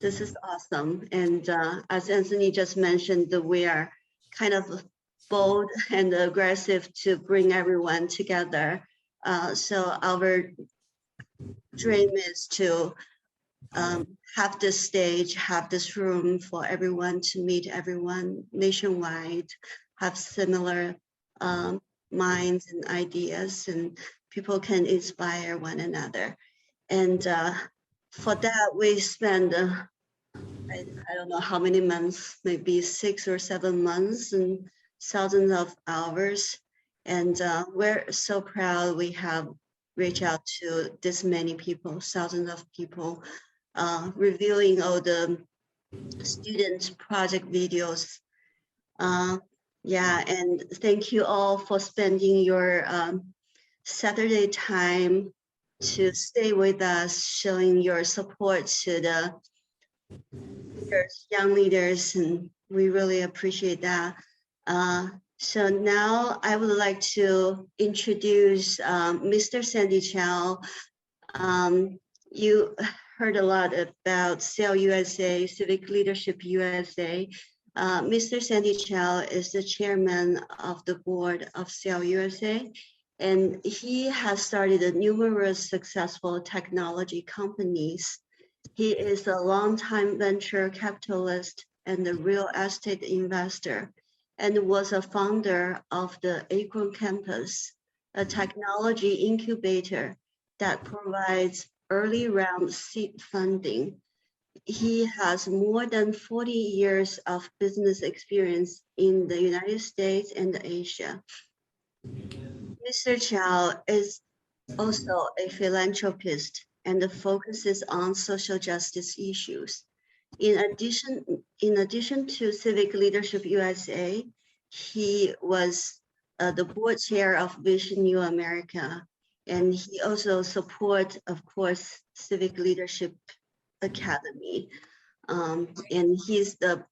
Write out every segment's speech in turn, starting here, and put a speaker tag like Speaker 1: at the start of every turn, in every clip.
Speaker 1: This is awesome. And as Anthony just mentioned, that we are kind of bold and aggressive to bring everyone together. So our dream is to have this stage, have this room for everyone to meet everyone nationwide, have similar minds and ideas, and people can inspire one another. And for that, we spend, I don't know how many months, maybe 6 or 7 months and thousands of hours. And we're so proud we have reached out to this many people, thousands of people, reviewing all the student project videos. Yeah, and thank you all for spending your Saturday time to stay with us, showing your support to the leaders, young leaders, and we really appreciate that. So now I would like to introduce Mr. Sandy Chau. You heard a lot about SAIL USA, Civic Leadership USA. Mr. Sandy Chau is the chairman of the board of SAIL USA, and he has started numerous successful technology companies. He is a longtime venture capitalist and a real estate investor, and was a founder of the Acorn Campus, a technology incubator that provides early round seed funding. He has more than 40 years of business experience in the United States and Asia. Mr. Chau is also a philanthropist and focuses on social justice issues. In addition to Civic Leadership USA, he was the board chair of Vision New America, and he also supports, of course, Civic Leadership Academy, and he's the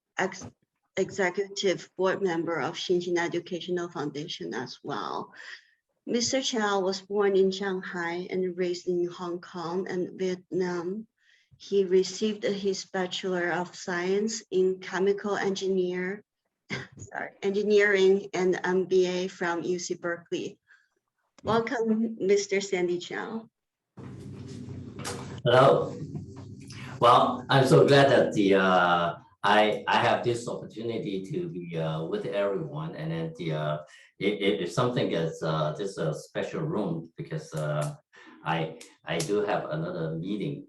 Speaker 1: executive board member of Xinjiang Educational Foundation as well. Mr. Chau was born in Shanghai and raised in Hong Kong and Vietnam. He received his Bachelor of Science in Chemical Engineering and MBA from UC Berkeley. Welcome, Mr. Sandy Chau.
Speaker 2: Hello. Well, I'm so glad that I have this opportunity to be with everyone, and then if something is this a special room because I do have another meeting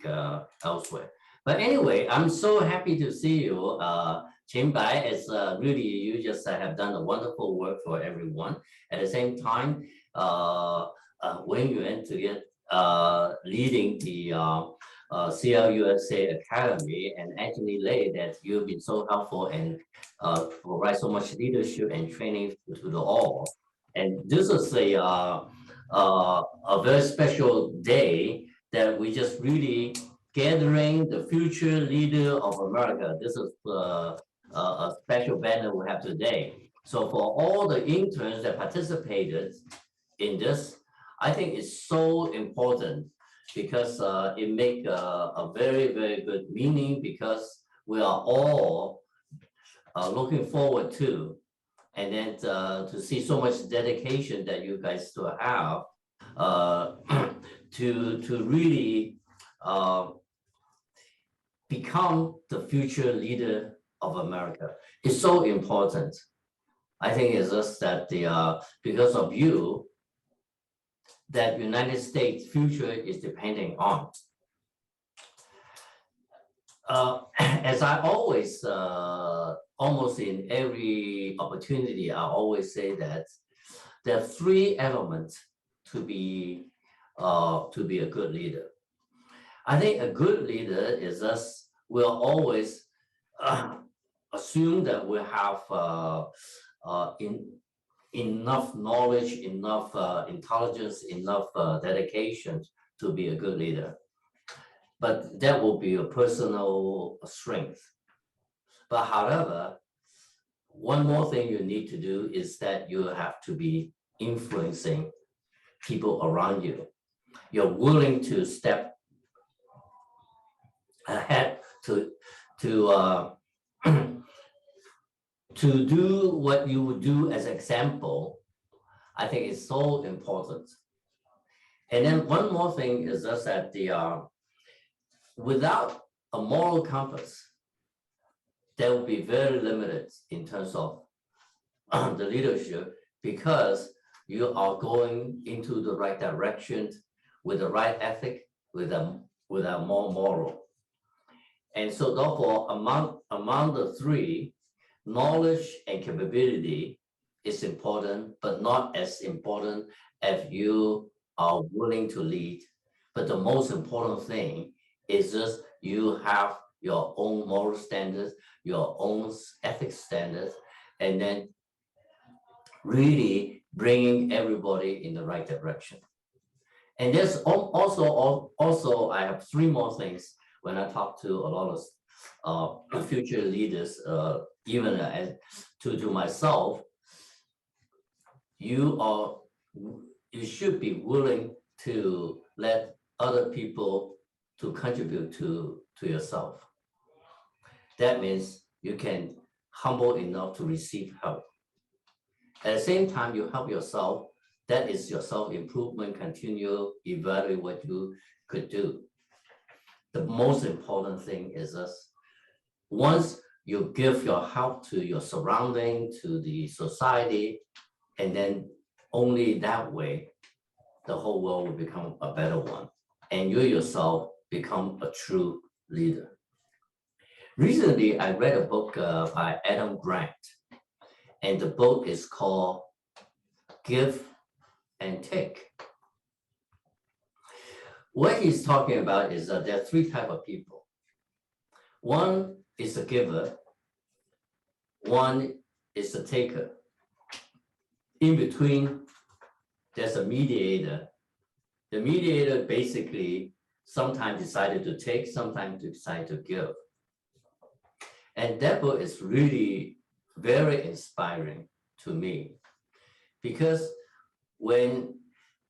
Speaker 2: elsewhere. But anyway, I'm so happy to see you, Qinbai. It's really, you just have done a wonderful work for everyone. At the same time, when you enter it, leading the CL USA Academy, and Anthony Lay, that you've been so helpful and provide so much leadership and training to the all. And this is a very special day that we just really gathering the future leader of America. This is a special banner we have today. So for all the interns that participated in this, I think it's so important because it makes a very, very good meaning, because we are all looking forward to, and then to see so much dedication that you guys still have to really become the future leader of America. It's so important. I think it's just that because of you, that United States future is depending on. As I always, almost in every opportunity, I always say that there are 3 elements to be a good leader. I think a good leader is us will always assume that we have enough knowledge, enough intelligence, enough dedication to be a good leader. But that will be a personal strength. But however, one more thing you need to do is that you have to be influencing people around you. You're willing to step ahead to to to do what you would do as example, I think is so important. And then one more thing is just that without a moral compass, that will be very limited in terms of the leadership, because you are going into the right direction with the right ethic, with a more moral. And so therefore, among the three, knowledge and capability is important, but not as important as you are willing to lead. But the most important thing is just you have your own moral standards, your own ethics standards, and then really bringing everybody in the right direction. And there's also I have three more things when I talk to a lot of future leaders, even to myself. You should be willing to let other people to contribute to yourself. That means you can humble enough to receive help. At the same time, you help yourself. That is your self-improvement, continue evaluate what you could do. The most important thing is this: once you give your help to your surrounding, to the society, and then only that way, the whole world will become a better one. And you yourself become a true leader. Recently, I read a book by Adam Grant, and the book is called Give and Take. What he's talking about is that there are three types of people. One is the giver, one is the taker. In between, there's a mediator. The mediator basically sometimes decided to take, sometimes decide to give. And that book is really very inspiring to me, because when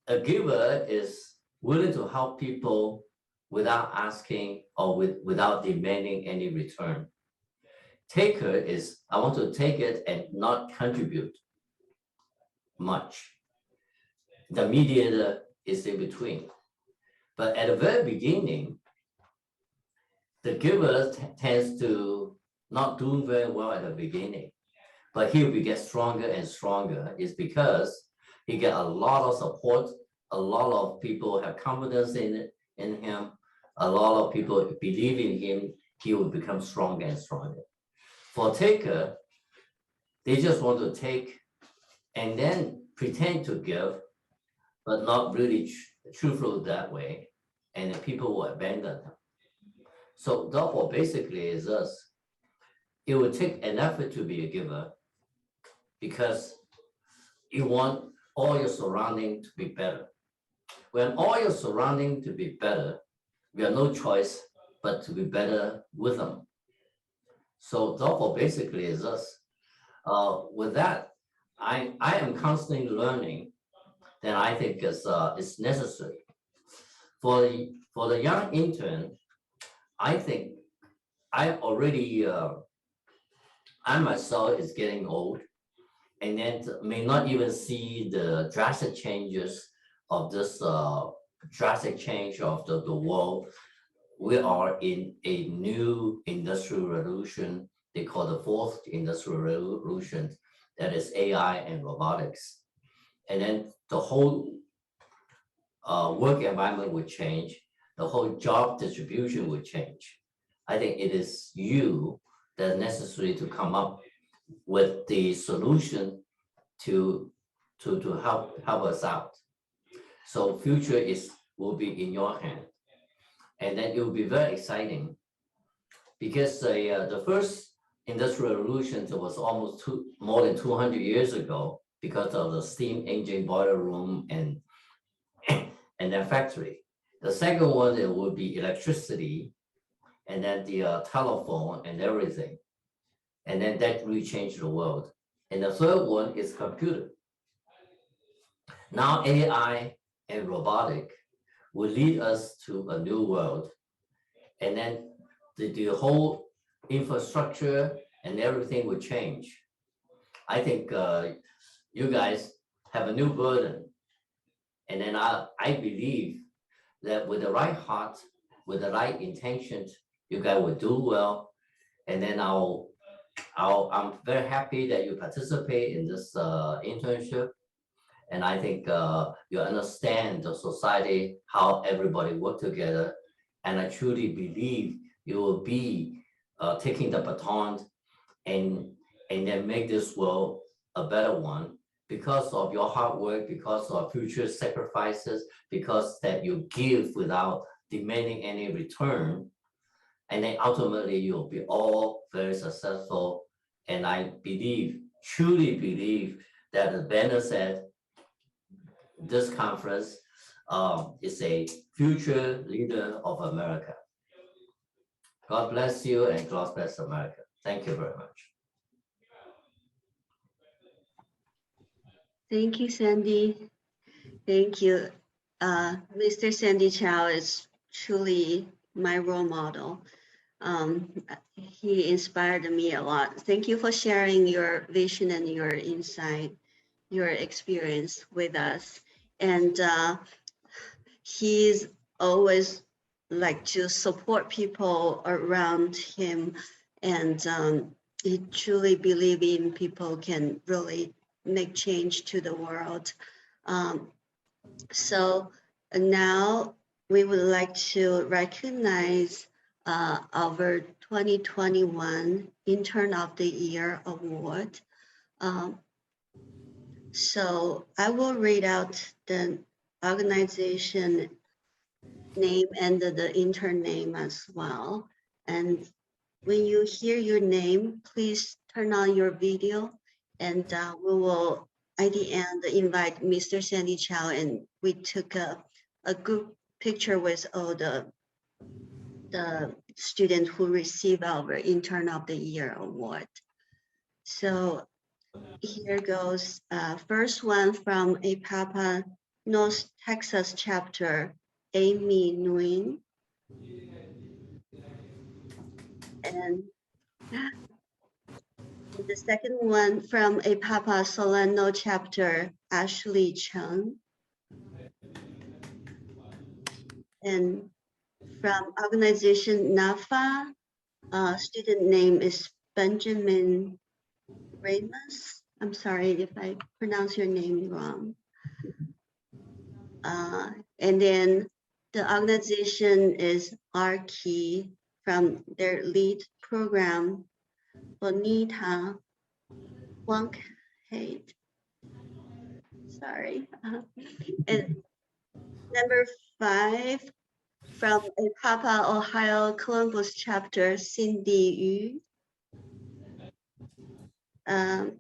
Speaker 2: a giver is willing to help people without asking or without demanding any return, taker is, I want to take it and not contribute much. The mediator is in between. But at the very beginning, the giver tends to not doing very well at the beginning, but he will get stronger and stronger. Is because he get a lot of support, a lot of people have confidence in him, a lot of people believe in him, he will become stronger and stronger. For taker, they just want to take and then pretend to give, but not really truthful that way, and then people will abandon them. So therefore, basically is this: it will take an effort to be a giver, because you want all your surrounding to be better. When all your surrounding to be better, we have no choice but to be better with them. So therefore, basically is this. With that, I am constantly learning, that I think is necessary. For the young intern, I think I already, I myself is getting old, and then may not even see the drastic changes of this drastic change of the world. We are in a new industrial revolution. They call the fourth industrial revolution, that is AI and robotics. And then the whole work environment would change. The whole job distribution would change. I think it is you that is necessary to come up with the solution to help us out. So future will be in your hand, and then it will be very exciting, because the first industrial revolution was almost more than 200 years ago, because of the steam engine, boiler room, and then factory. The second one, it would be electricity, and then the telephone and everything, and then that really changed the world. And the third one is computer. Now AI and robotic will lead us to a new world, and then the whole infrastructure and everything will change. I think you guys have a new burden. And then I believe that with the right heart, with the right intentions, you guys will do well. And then I'm very happy that you participate in this internship. And I think you understand the society, how everybody work together. And I truly believe you will be taking the baton and then make this world a better one because of your hard work, because of future sacrifices, because that you give without demanding any return. And then ultimately you'll be all very successful. And I believe, truly believe that as Banner said, this conference is a future leader of America. God bless you and God bless America. Thank you very much.
Speaker 1: Thank you, Sandy. Thank you. Mr. Sandy Chau is truly my role model. He inspired me a lot. Thank you for sharing your vision and your insight, your experience with us. And he's always like to support people around him. And he truly believes in people can really make change to the world. So now we would like to recognize our 2021 Intern of the Year Award. So I will read out the organization name and the intern name as well. And when you hear your name, please turn on your video and we will at the end invite Mr. Sandy Chau, and we took a group picture with all the students who received our Intern of the Year award. So here goes first one from APAPA North Texas chapter, Amy Nguyen. And the second one from APAPA Solano chapter, Ashley Chen. And from organization NAFA, student name is Benjamin Ramos. I'm sorry if I pronounce your name wrong. And then the organization is RKey from their lead program, Bonita Wankheit. Sorry. And number 5 from APAPA Ohio Columbus chapter, Cindy Yu.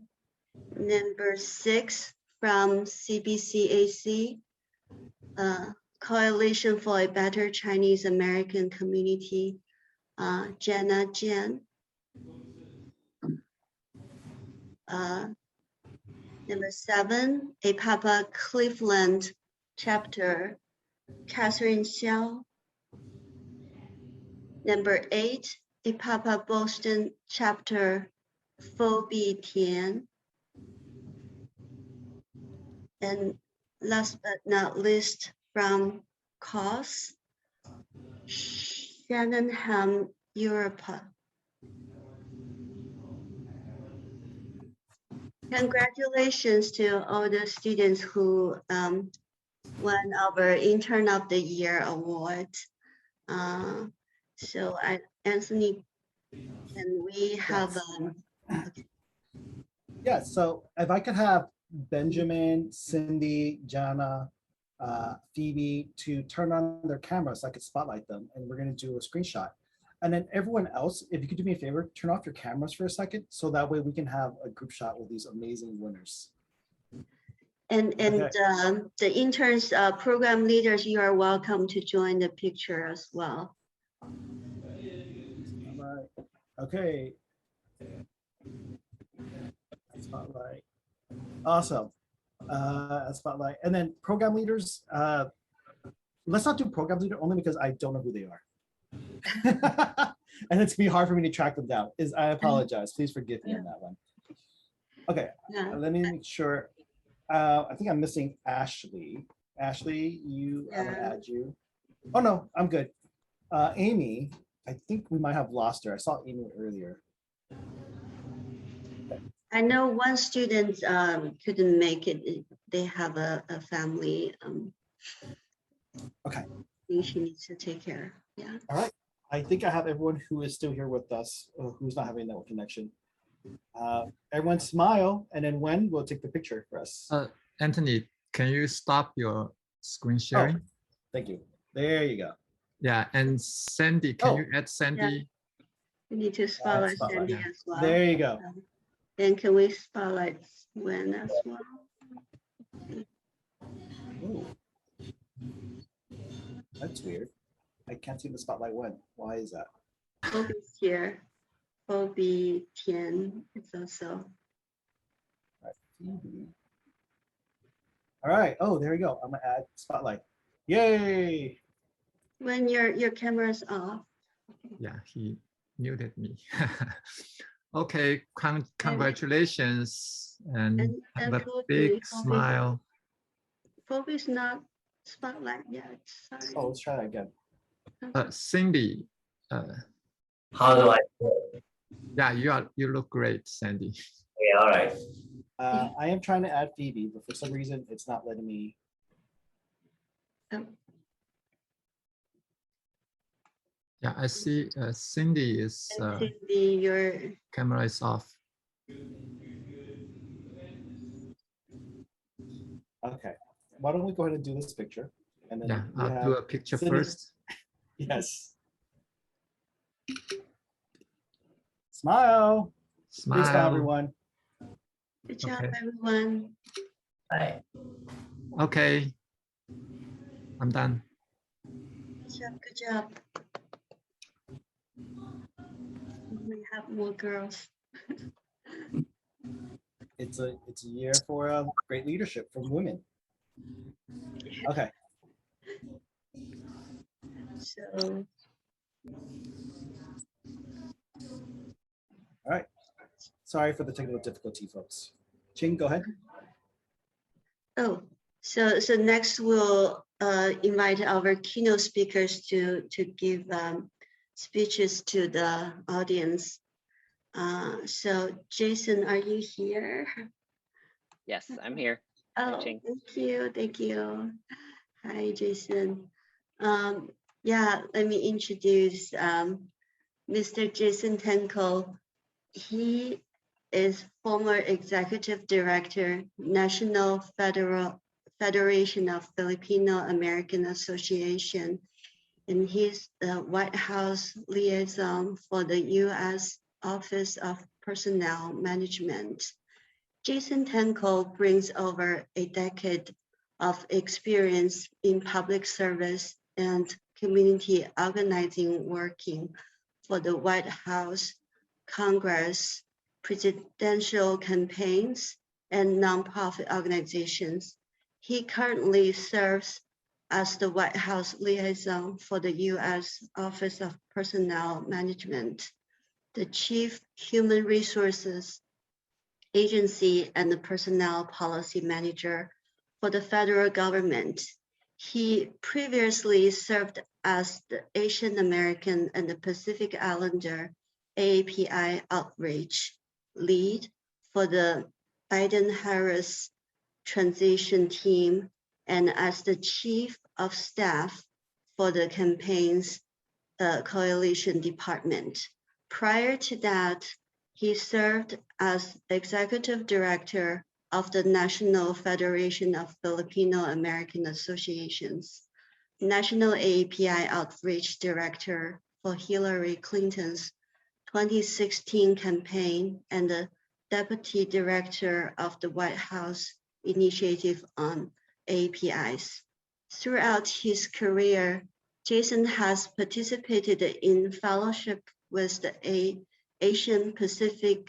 Speaker 1: Number 6 from CBCAC, Coalition for a Better Chinese American Community, Jenna Jian. Number 7, APAPA Cleveland chapter, Catherine Xiao. Number 8, APAPA Boston chapter, Phoebe Tian. And last but not least, from COS, Shannon Ham, Europe. Congratulations to all the students who won our Intern of the Year award. So Anthony, can we have
Speaker 3: okay. Yeah, so if I could have Benjamin, Cindy, Jana, Phoebe to turn on their cameras so I could spotlight them, and we're going to do a screenshot. And then everyone else, if you could do me a favor, turn off your cameras for a second so that way we can have a group shot with these amazing winners.
Speaker 1: And okay. The interns program leaders, you are welcome to join the picture as well.
Speaker 3: All right. Okay. Spotlight. Awesome. Spotlight. And then program leaders, let's not do program leader only because I don't know who they are. and it's gonna be hard for me to track them down. I apologize. Please forgive me on that one. Okay,
Speaker 1: Yeah.
Speaker 3: let me make sure. I think I'm missing Ashley. Ashley, I'm gonna add you. Oh no, I'm good. Amy, I think we might have lost her. I saw Amy earlier.
Speaker 1: I know one student couldn't make it. They have a family
Speaker 3: Okay.
Speaker 1: thing she needs to take care. Yeah.
Speaker 3: All right. I think I have everyone who is still here with us, who's not having a network connection. Everyone smile, and then Wen will take the picture for us.
Speaker 4: Anthony, can you stop your screen sharing?
Speaker 3: Thank you. There you go.
Speaker 4: Yeah, and Sandy, can you add Sandy?
Speaker 1: We need to spotlight
Speaker 3: spotlight,
Speaker 1: Sandy
Speaker 4: yeah.
Speaker 1: as well.
Speaker 3: There you go.
Speaker 1: And can we spotlight Wen as well?
Speaker 3: Ooh. That's weird. I can't see the spotlight Wen. Why is that?
Speaker 1: Bobby's here. Bobby Tian is also.
Speaker 3: All right. Oh, there we go. I'm gonna add spotlight. Yay!
Speaker 1: When your camera's off.
Speaker 4: Yeah, he muted me. Okay, congratulations and have a
Speaker 1: Bobby,
Speaker 4: big smile.
Speaker 1: Bobby's not spotlight yet. Sorry.
Speaker 3: Oh, let's try that again.
Speaker 4: Cindy,
Speaker 2: How do I?
Speaker 4: yeah, you look great, Sandy.
Speaker 2: Okay, all right.
Speaker 3: I am trying to add Phoebe, but for some reason it's not letting me.
Speaker 1: Oh,
Speaker 4: Yeah, I see Cindy is
Speaker 1: and Cindy, your
Speaker 4: camera is off.
Speaker 3: Okay. Why don't we go ahead and do this picture? And then
Speaker 4: Yeah,
Speaker 3: we
Speaker 4: I'll
Speaker 3: have
Speaker 4: do a picture
Speaker 3: Cindy.
Speaker 4: first.
Speaker 3: Yes. Smile. Please smile,
Speaker 4: Smile.
Speaker 3: everyone.
Speaker 1: good job,
Speaker 4: Okay.
Speaker 1: everyone.
Speaker 2: Bye.
Speaker 4: Okay, I'm done.
Speaker 1: Good job, good job. We have more girls.
Speaker 3: It's a year for great leadership from women. Okay.
Speaker 1: So
Speaker 3: All right. Sorry for the technical difficulty, folks. Ching, go ahead.
Speaker 1: oh, so next we'll invite our keynote speakers to give speeches to the audience. So Jason, are you here?
Speaker 5: Yes, I'm here.
Speaker 1: Oh,
Speaker 5: Ching.
Speaker 1: thank you. Hi, Jason. Yeah, let me introduce Mr. Jason Tangco. He is former executive director, National Federation of Filipino American Association, and he's the White House liaison for the U.S. Office of Personnel Management. Jason Tangco brings over a decade of experience in public service and community organizing, working for the White House, Congress, presidential campaigns, and nonprofit organizations. He currently serves as the White House liaison for the U.S. Office of Personnel Management, the Chief Human Resources Agency, and the Personnel Policy Manager for the federal government. He previously served as the Asian American and the Pacific Islander AAPI outreach lead for the Biden-Harris transition team and as the chief of staff for the campaign's coalition department. Prior to that, he served as executive director of the National Federation of Filipino American Associations, National AAPI Outreach Director for Hillary Clinton's 2016 campaign, and the Deputy Director of the White House Initiative on APIs. Throughout his career, Jason has participated in fellowship with the Asian Pacific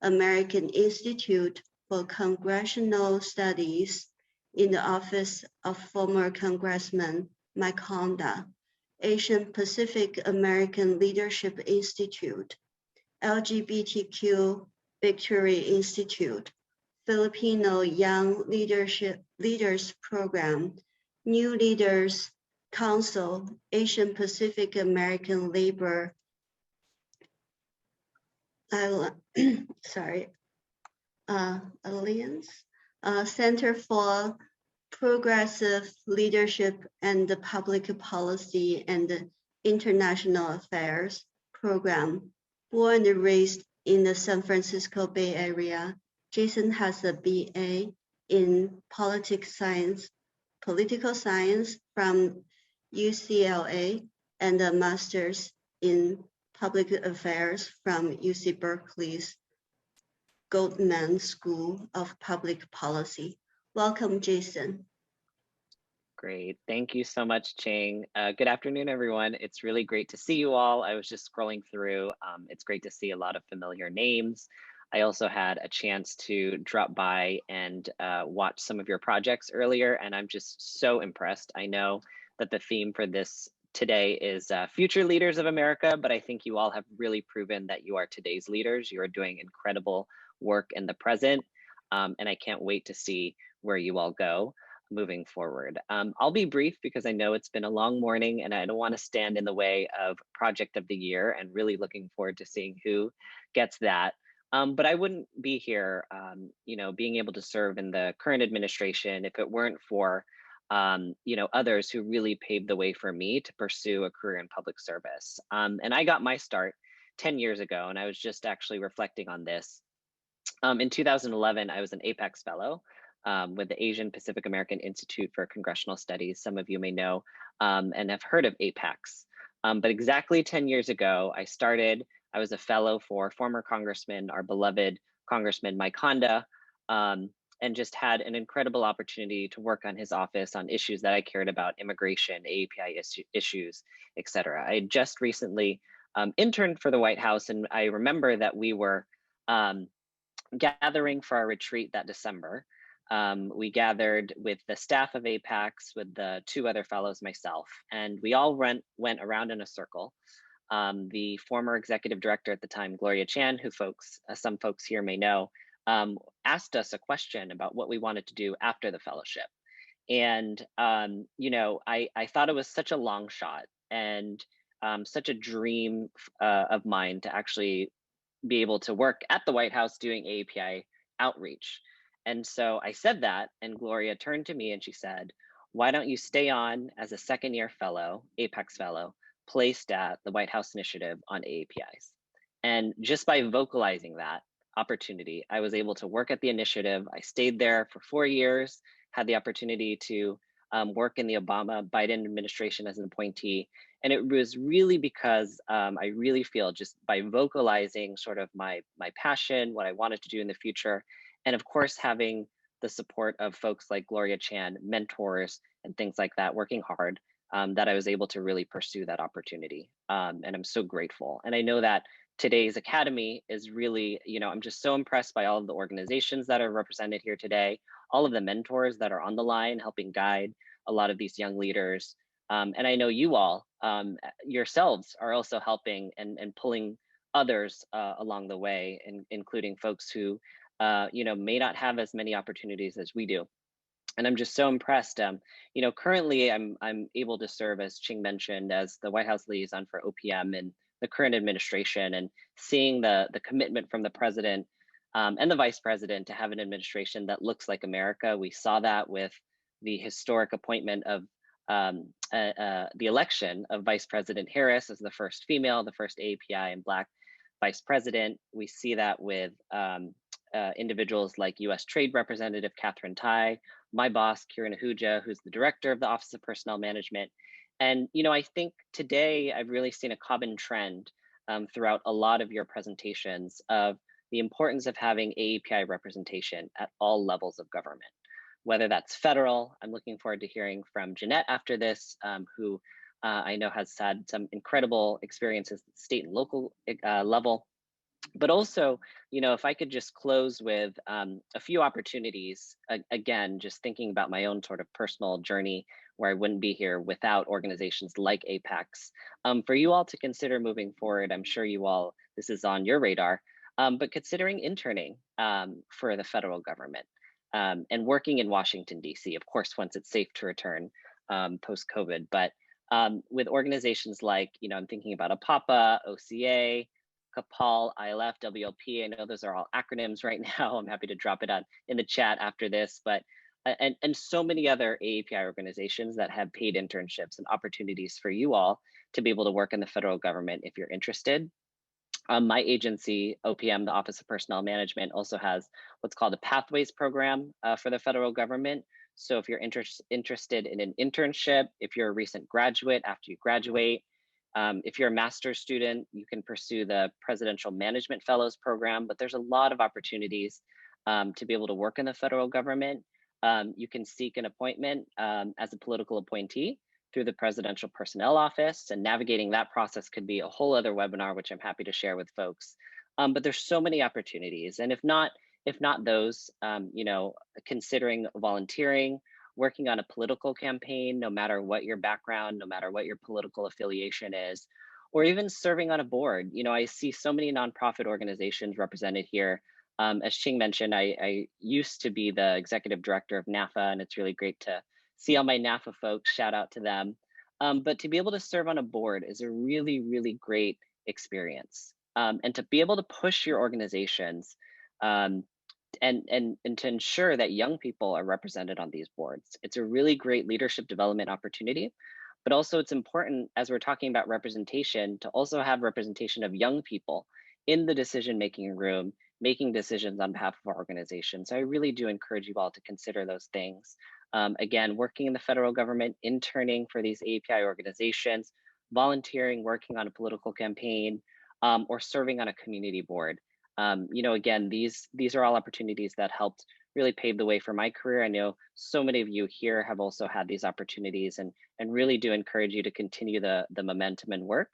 Speaker 1: American Institute for Congressional Studies in the office of former Congressman Mike Honda, Asian Pacific American Leadership Institute, LGBTQ Victory Institute, Filipino Young Leaders Program, New Leaders Council, Asian Pacific American Labor, Alliance, Center for Progressive Leadership and Public Policy and International Affairs Program. Born and raised in the San Francisco Bay Area, Jason has a BA in political science from UCLA and a master's in public affairs from UC Berkeley's Goldman School of Public Policy. Welcome, Jason.
Speaker 5: Great. Thank you so much, Ching. Good afternoon, everyone. It's really great to see you all. I was just scrolling through. It's great to see a lot of familiar names. I also had a chance to drop by and watch some of your projects earlier, and I'm just so impressed. I know that the theme for this today is future leaders of America, but I think you all have really proven that you are today's leaders. You are doing incredible work in the present, and I can't wait to see where you all go moving forward. I'll be brief because I know it's been a long morning and I don't want to stand in the way of Project of the Year, and really looking forward to seeing who gets that. But I wouldn't be here, being able to serve in the current administration if it weren't for, others who really paved the way for me to pursue a career in public service. And I got my start 10 years ago, and I was just actually reflecting on this. In 2011, I was an APEX fellow with the Asian Pacific American Institute for Congressional Studies. Some of you may know and have heard of APEX. But exactly 10 years ago, I was a fellow for former Congressman, our beloved Congressman Mike Honda, and just had an incredible opportunity to work on his office on issues that I cared about: immigration, AAPI issues, et cetera. I just recently interned for the White House, and I remember that we were gathering for our retreat that December. We gathered with the staff of APEX, with the two other fellows, myself, and we all went around in a circle. The former executive director at the time, Gloria Chan, who some folks here may know, asked us a question about what we wanted to do after the fellowship. And, I thought it was such a long shot and such a dream of mine to actually be able to work at the White House doing AAPI outreach. And so I said that, and Gloria turned to me and she said, "Why don't you stay on as a second-year fellow, APEX fellow, placed at the White House Initiative on AAPIs?" And just by vocalizing that opportunity, I was able to work at the initiative. I stayed there for 4 years, had the opportunity to work in the Obama-Biden administration as an appointee. And it was really because I really feel, just by vocalizing sort of my passion, what I wanted to do in the future, and of course, having the support of folks like Gloria Chan, mentors, and things like that, working hard, that I was able to really pursue that opportunity. And I'm so grateful. And I know that today's Academy is really, I'm just so impressed by all of the organizations that are represented here today, all of the mentors that are on the line helping guide a lot of these young leaders. And I know you all yourselves are also helping and pulling others along the way, including folks who may not have as many opportunities as we do. And I'm just so impressed. Currently I'm able to serve, as Ching mentioned, as the White House liaison for OPM in the current administration, and seeing the commitment from the president and the vice president to have an administration that looks like America. We saw that with the historic appointment of the election of Vice President Harris as the first female, the first AAPI and Black vice president. We see that with individuals like U.S. Trade Representative Catherine Tai, my boss, Kiran Ahuja, who's the director of the Office of Personnel Management. And, I think today I've really seen a common trend throughout a lot of your presentations of the importance of having AAPI representation at all levels of government, whether that's federal. I'm looking forward to hearing from Jeanette after this, who I know has had some incredible experiences at the state and local level, But also, you know, if I could just close with a few opportunities, again, just thinking about my own sort of personal journey where I wouldn't be here without organizations like Apex. For you all to consider moving forward, I'm sure you all, this is on your radar, but considering interning for the federal government and working in Washington, DC, of course, once it's safe to return post-COVID, but with organizations like, you know, I'm thinking about APAPA, OCA, CAPAL, ILF, WLP. I know those are all acronyms right now. I'm happy to drop it on in the chat after this, but and so many other AAPI organizations that have paid internships and opportunities for you all to be able to work in the federal government if you're interested. My agency, OPM, the Office of Personnel Management, also has what's called a Pathways program for the federal government. So if you're interested in an internship, if you're a recent graduate after you graduate, if you're a master's student, you can pursue the Presidential Management Fellows program, but there's a lot of opportunities to be able to work in the federal government. You can seek an appointment as a political appointee through the Presidential Personnel Office, and navigating that process could be a whole other webinar, which I'm happy to share with folks. But there's so many opportunities, and if not those, you know, considering volunteering, working on a political campaign, no matter what your background, no matter what your political affiliation is, or even serving on a board. You know, I see so many nonprofit organizations represented here. As Ching mentioned, I used to be the executive director of NAFA, and it's really great to see all my NAFA folks, shout out to them. But to be able to serve on a board is a really, really great experience. And to be able to push your organizations and to ensure that young people are represented on these boards. It's a really great leadership development opportunity, but also it's important, as we're talking about representation, to also have representation of young people in the decision-making room, making decisions on behalf of our organization. So I really do encourage you all to consider those things. Again, working in the federal government, interning for these API organizations, volunteering, working on a political campaign, or serving on a community board. You know, again, these are all opportunities that helped really pave the way for my career. I know so many of you here have also had these opportunities, and really do encourage you to continue the momentum and work.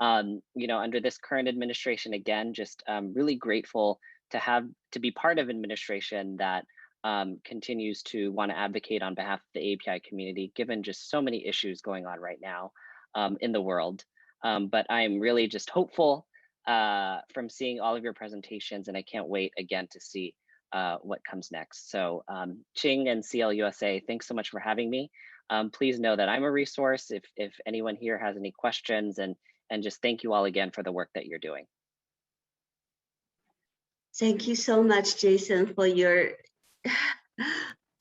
Speaker 5: You know, under this current administration, again, just really grateful to be part of administration that continues to want to advocate on behalf of the API community, given just so many issues going on right now in the world. But I'm really just hopeful from seeing all of your presentations, and I can't wait again to see what comes next. So Ching and CLUSA, thanks so much for having me. Please know that I'm a resource if anyone here has any questions, and just thank you all again for the work that you're doing.
Speaker 1: Thank you so much, Jason, for your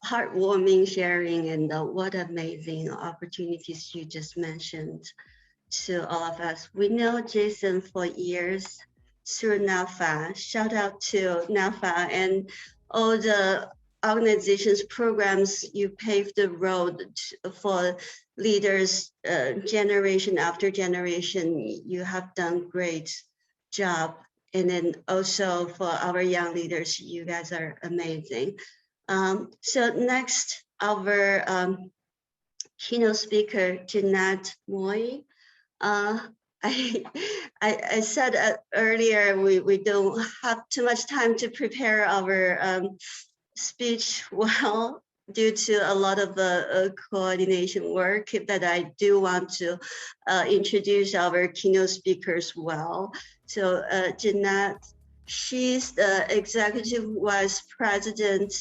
Speaker 1: heartwarming sharing and what amazing opportunities you just mentioned to all of us. We know Jason for years through NAFA. Shout out to NAFA and all the organizations, programs you paved the road for leaders generation after generation. You have done great job. And then also for our young leaders, you guys are amazing. So next, our keynote speaker, Jeanette Moy. I said earlier, we don't have too much time to prepare our speech well due to a lot of coordination work, but I do want to introduce our keynote speakers well. So Jeanette, she's the Executive Vice President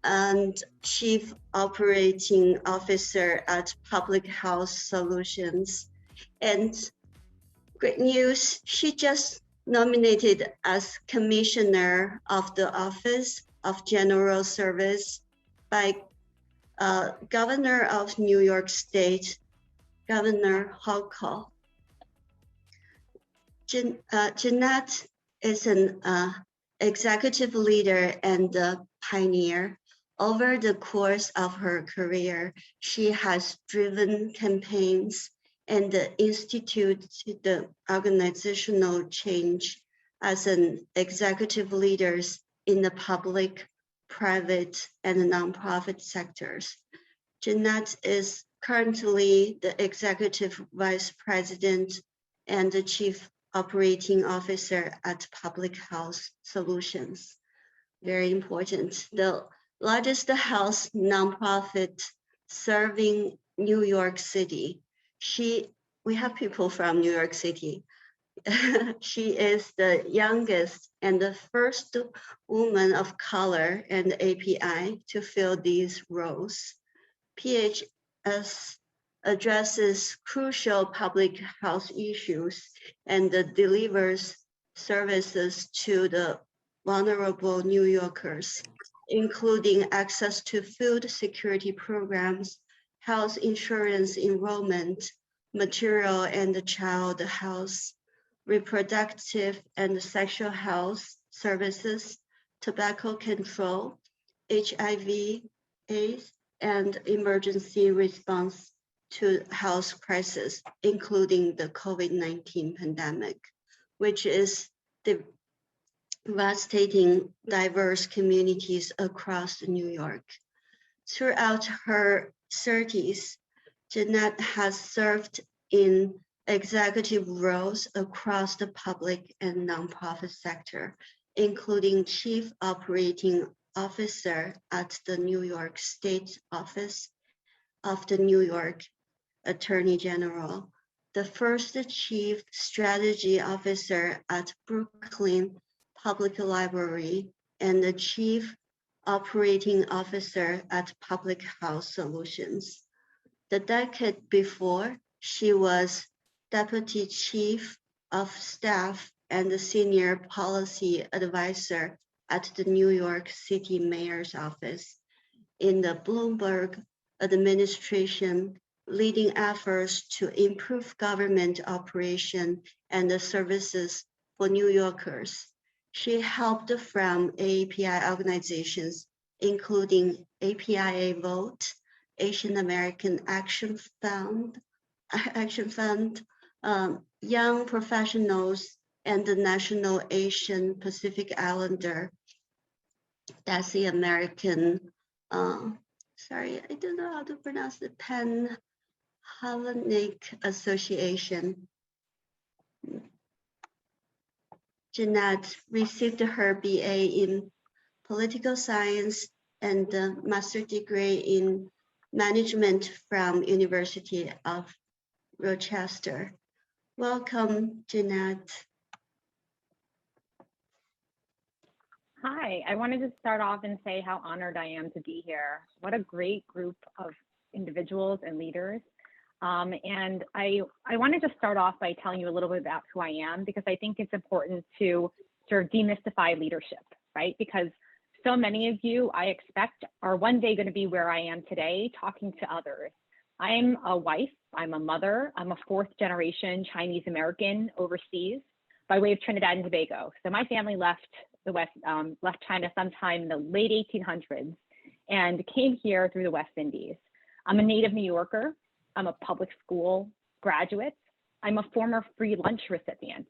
Speaker 1: and Chief Operating Officer at Public Health Solutions. And great news, she just nominated as Commissioner of the Office of General Service by Governor of New York State, Governor Hochul. Jeanette is an executive leader and a pioneer. Over the course of her career, she has driven campaigns and instituted the organizational change as an executive leader in the public, private, and nonprofit sectors. Jeanette is currently the Executive Vice President and the Chief Operating Officer at Public Health Solutions. Very important. The largest health nonprofit serving New York City. We have people from New York City. She is the youngest and the first woman of color and API to fill these roles. PHS addresses crucial public health issues and delivers services to the vulnerable New Yorkers, including access to food security programs, health insurance enrollment, material and child health, reproductive and sexual health services, tobacco control, HIV, AIDS, and emergency response to health crisis, including the COVID-19 pandemic, which is devastating diverse communities across New York. Throughout her 30s, Jeanette has served in executive roles across the public and nonprofit sector, including Chief Operating Officer at the New York State Office of the New York Attorney General, the first Chief Strategy Officer at Brooklyn Public Library, and the Chief Operating Officer at Public Health Solutions. The decade before, she was Deputy Chief of Staff and Senior Policy Advisor at the New York City Mayor's Office. In the Bloomberg administration, leading efforts to improve government operation and the services for New Yorkers. She helped from API organizations, including APIA Vote, Asian American Action Fund, Young Professionals, and the National Asian Pacific Islander. That's the American, sorry, I don't know how to pronounce the Pan-Hellenic Association. Jeanette received her BA in Political Science and a master's degree in Management from University of Rochester. Welcome, Jeanette.
Speaker 6: Hi, I wanted to start off and say how honored I am to be here. What a great group of individuals and leaders. And I wanted to start off by telling you a little bit about who I am, because I think it's important to sort of demystify leadership, right? Because so many of you, I expect, are one day going to be where I am today, talking to others. I'm a wife, I'm a mother, I'm a fourth generation Chinese American overseas by way of Trinidad and Tobago. So my family left the West, left China sometime in the late 1800s and came here through the West Indies. I'm a native New Yorker. I'm a public school graduate. I'm a former free lunch recipient.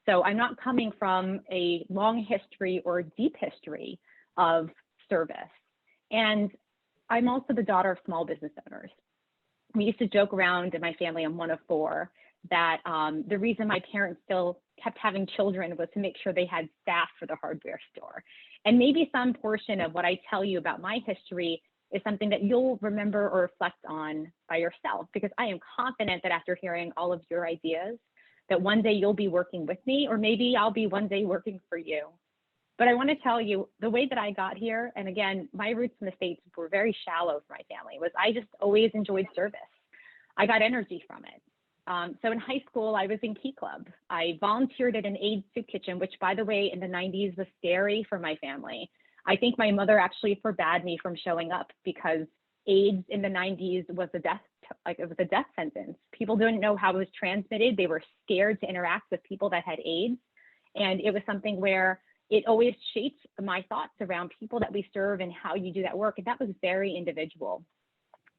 Speaker 6: So I'm not coming from a long history or deep history of service. And I'm also the daughter of small business owners. We used to joke around in my family, I'm one of four, that the reason my parents still kept having children was to make sure they had staff for the hardware store. And maybe some portion of what I tell you about my history is something that you'll remember or reflect on by yourself, because I am confident that after hearing all of your ideas, that one day you'll be working with me, or maybe I'll be one day working for you. But I want to tell you the way that I got here, and again, my roots in the States were very shallow for my family, was I just always enjoyed service. I got energy from it. So in high school, I was in Key Club. I volunteered at an AIDS soup kitchen, which by the way, in the 90s was scary for my family. I think my mother actually forbade me from showing up because AIDS in the 90s was a death, it was a death sentence. People didn't know how it was transmitted. They were scared to interact with people that had AIDS. And it was something where it always shaped my thoughts around people that we serve and how you do that work. And that was very individual.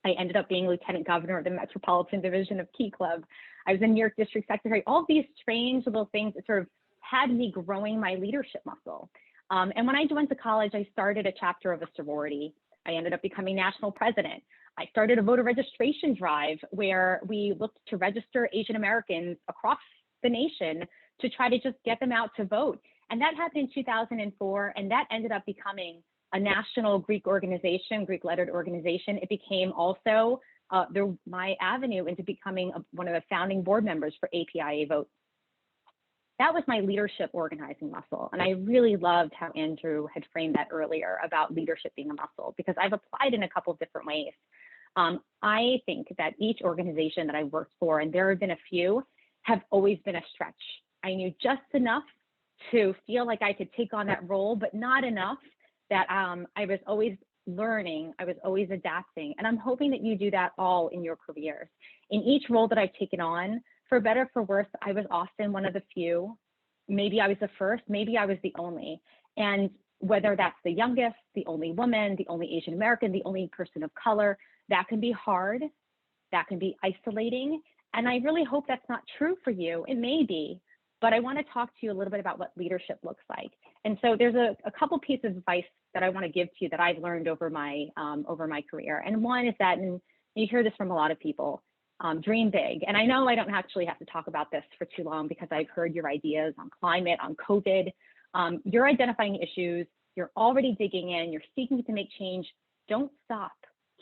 Speaker 6: I ended up being lieutenant governor of the Metropolitan Division of Key Club. I was a New York district secretary. All of these strange little things that sort of had me growing my leadership muscle. And when I went to college, I started a chapter of a sorority. I ended up becoming national president. I started a voter registration drive where we looked to register Asian Americans across the nation to try to just get them out to vote. And that happened in 2004, and that ended up becoming a national Greek organization, Greek-lettered organization. It became also my avenue into becoming one of the founding board members for APIA Vote. That was my leadership organizing muscle. And I really loved how Andrew had framed that earlier about leadership being a muscle, because I've applied in a couple of different ways. I think that each organization that I worked for, and there have been a few, have always been a stretch. I knew just enough to feel like I could take on that role, but not enough that I was always learning, I was always adapting. And I'm hoping that you do that all in your careers. In each role that I've taken on, for better or for worse, I was often one of the few. Maybe I was the first, maybe I was the only. And whether that's the youngest, the only woman, the only Asian American, the only person of color, that can be hard, that can be isolating. And I really hope that's not true for you. It may be, but I want to talk to you a little bit about what leadership looks like. And so there's a couple pieces of advice that I want to give to you that I've learned over my career. And one is that, and you hear this from a lot of people, dream big. And I know I don't actually have to talk about this for too long because I've heard your ideas on climate, on COVID. You're identifying issues, you're already digging in, you're seeking to make change. Don't stop,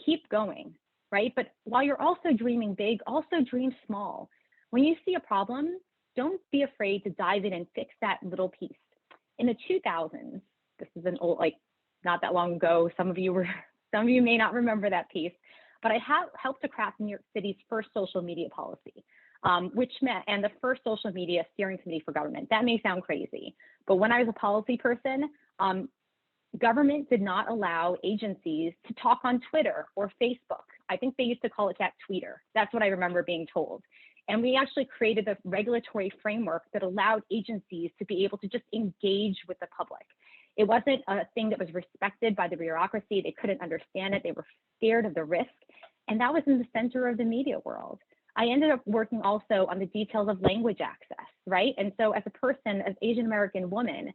Speaker 6: keep going, right? But while you're also dreaming big, also dream small. When you see a problem, don't be afraid to dive in and fix that little piece. In the 2000s, this is an old, like not that long ago, some of you may not remember that piece, but I have helped to craft New York City's first social media policy, which meant, and the first social media steering committee for government. That may sound crazy, but when I was a policy person, government did not allow agencies to talk on Twitter or Facebook. I think they used to call it that tweeter. That's what I remember being told. And we actually created a regulatory framework that allowed agencies to be able to just engage with the public. It wasn't a thing that was respected by the bureaucracy. They couldn't understand it. They were scared of the risk. And that was in the center of the media world. I ended up working also on the details of language access, right? And so as a person, as Asian American woman,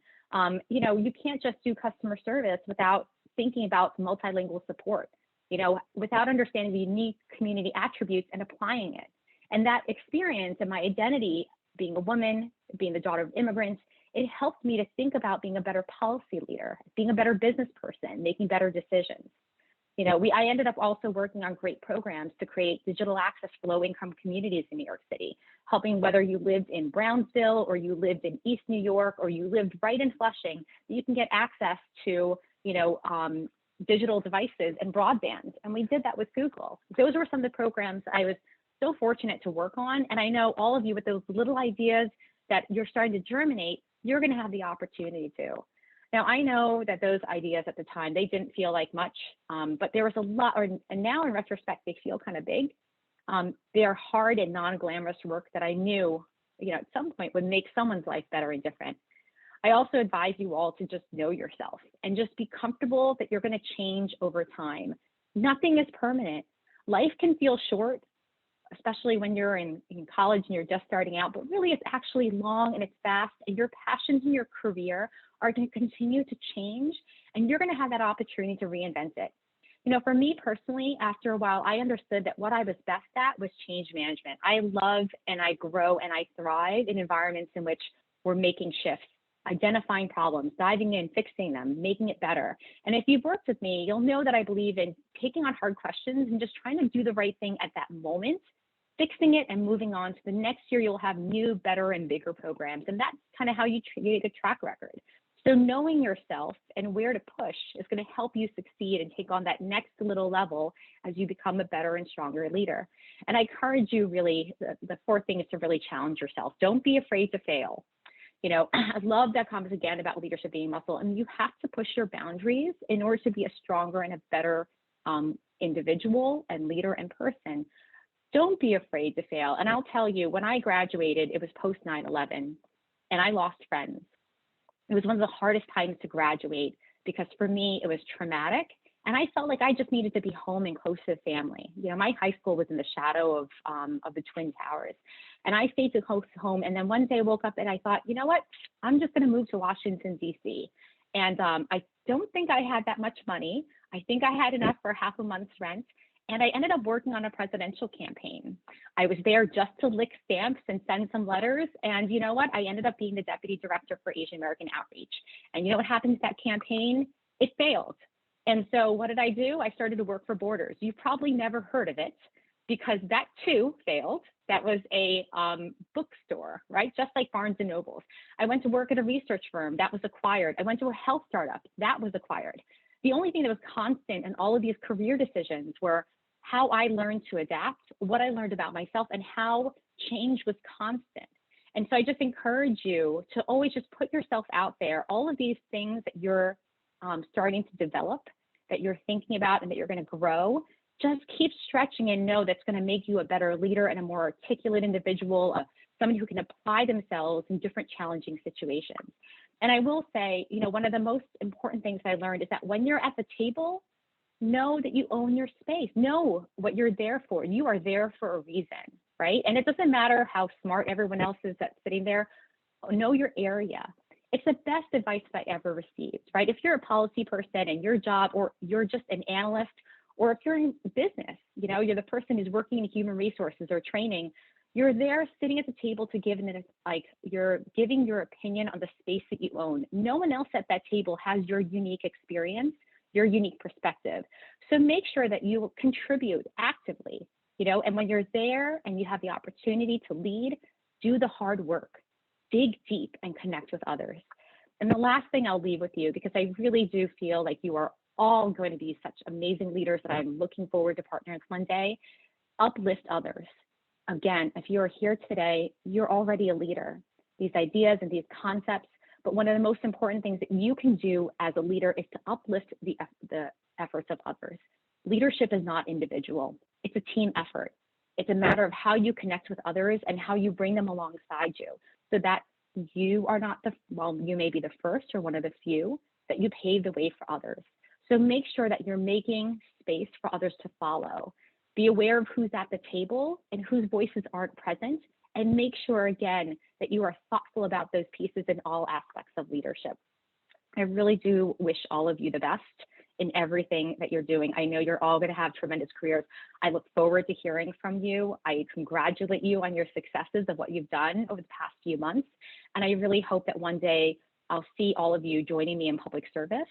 Speaker 6: you know, you can't just do customer service without thinking about multilingual support, you know, without understanding the unique community attributes and applying it. And that experience and my identity, being a woman, being the daughter of immigrants, it helped me to think about being a better policy leader, being a better business person, making better decisions. You know, I ended up also working on great programs to create digital access for low-income communities in New York City, helping whether you lived in Brownsville or you lived in East New York or you lived right in Flushing, you can get access to, you know, digital devices and broadband. And we did that with Google. Those were some of the programs I was so fortunate to work on. And I know all of you with those little ideas that you're starting to germinate, you're going to have the opportunity to. Now, I know that those ideas at the time, they didn't feel like much, but there was a lot, and now in retrospect, they feel kind of big. They are hard and non-glamorous work that I knew, you know, at some point would make someone's life better and different. I also advise you all to just know yourself and just be comfortable that you're going to change over time. Nothing is permanent. Life can feel short, especially when you're in college and you're just starting out, but really it's actually long and it's fast, and your passions in your career are going to continue to change, and you're going to have that opportunity to reinvent it. You know, for me personally, after a while, I understood that what I was best at was change management. I love and I grow and I thrive in environments in which we're making shifts, identifying problems, diving in, fixing them, making it better. And if you've worked with me, you'll know that I believe in taking on hard questions and just trying to do the right thing at that moment, fixing it and moving on. So the next year you'll have new, better, and bigger programs. And that's kind of how you create a track record. So knowing yourself and where to push is going to help you succeed and take on that next little level as you become a better and stronger leader. And I encourage you really, the fourth thing is to really challenge yourself. Don't be afraid to fail. You know, I love that comment again about leadership being muscle, and you have to push your boundaries in order to be a stronger and a better individual and leader and person. Don't be afraid to fail. And I'll tell you, when I graduated, it was post 9/11, and I lost friends. It was one of the hardest times to graduate because for me, it was traumatic. And I felt like I just needed to be home and close to family. You know, my high school was in the shadow of the Twin Towers. And I stayed too close to home. And then one day I woke up and I thought, you know what, I'm just going to move to Washington, D.C. And I don't think I had that much money. I think I had enough for half a month's rent. and I ended up working on a presidential campaign. I was there just to lick stamps and send some letters. And you know what? I ended up being the deputy director for Asian American Outreach. And you know what happened to that campaign? It failed. And so what did I do? I started to work for Borders. You've probably never heard of it because that too failed. That was a bookstore, right? Just like Barnes and Nobles. I went to work at a research firm that was acquired. I went to a health startup that was acquired. The only thing that was constant in all of these career decisions were how I learned to adapt, what I learned about myself, and how change was constant. And so I just encourage you to always just put yourself out there. All of these things that you're starting to develop, that you're thinking about and that you're going to grow, just keep stretching and know that's going to make you a better leader and a more articulate individual, somebody who can apply themselves in different challenging situations. And I will say, you know, one of the most important things I learned is that when you're at the table, know that you own your space. Know what you're there for. You are there for a reason, right? And it doesn't matter how smart everyone else is that's sitting there. Know your area. It's the best advice I ever received, right? If you're a policy person and your job, or you're just an analyst, or if you're in business, you know, you're the person who's working in human resources or training, you're there sitting at the table to give, like, you're giving your opinion on the space that you own. No one else at that table has your unique experience, your unique perspective. So make sure that you contribute actively, you know, and when you're there and you have the opportunity to lead, do the hard work, dig deep and connect with others. And the last thing I'll leave with you, because I really do feel like you are all going to be such amazing leaders that I'm looking forward to partnering with one day, uplift others. Again, if you're here today, you're already a leader. These ideas and these concepts, but one of the most important things that you can do as a leader is to uplift the efforts of others. Leadership is not individual. It's a team effort. It's a matter of how you connect with others and how you bring them alongside you so that you are not you may be the first or one of the few, that you pave the way for others. So make sure that you're making space for others to follow. Be aware of who's at the table and whose voices aren't present, and make sure, again, that you are thoughtful about those pieces in all aspects of leadership. I really do wish all of you the best in everything that you're doing. I know you're all going to have tremendous careers. I look forward to hearing from you. I congratulate you on your successes of what you've done over the past few months. And I really hope that one day I'll see all of you joining me in public service,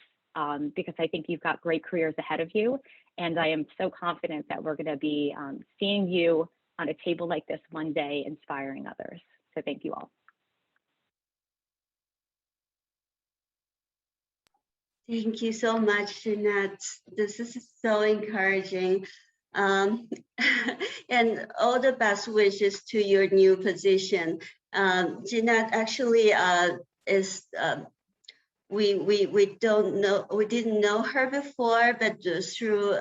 Speaker 6: because I think you've got great careers ahead of you. And I am so confident that we're going to be seeing you on a table like this one day, inspiring others. So thank you all.
Speaker 1: Thank you so much, Jeanette. This is so encouraging. And all the best wishes to your new position. Jeanette actually is, we didn't know her before, but through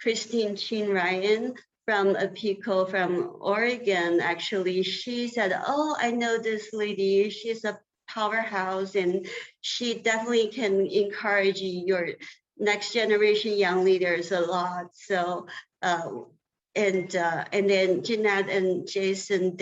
Speaker 1: Christine Chin Ryan from PICO from Oregon, actually, she said, oh, I know this lady, she's a powerhouse, and she definitely can encourage your next generation young leaders a lot. So, and then Jeanette and Jason,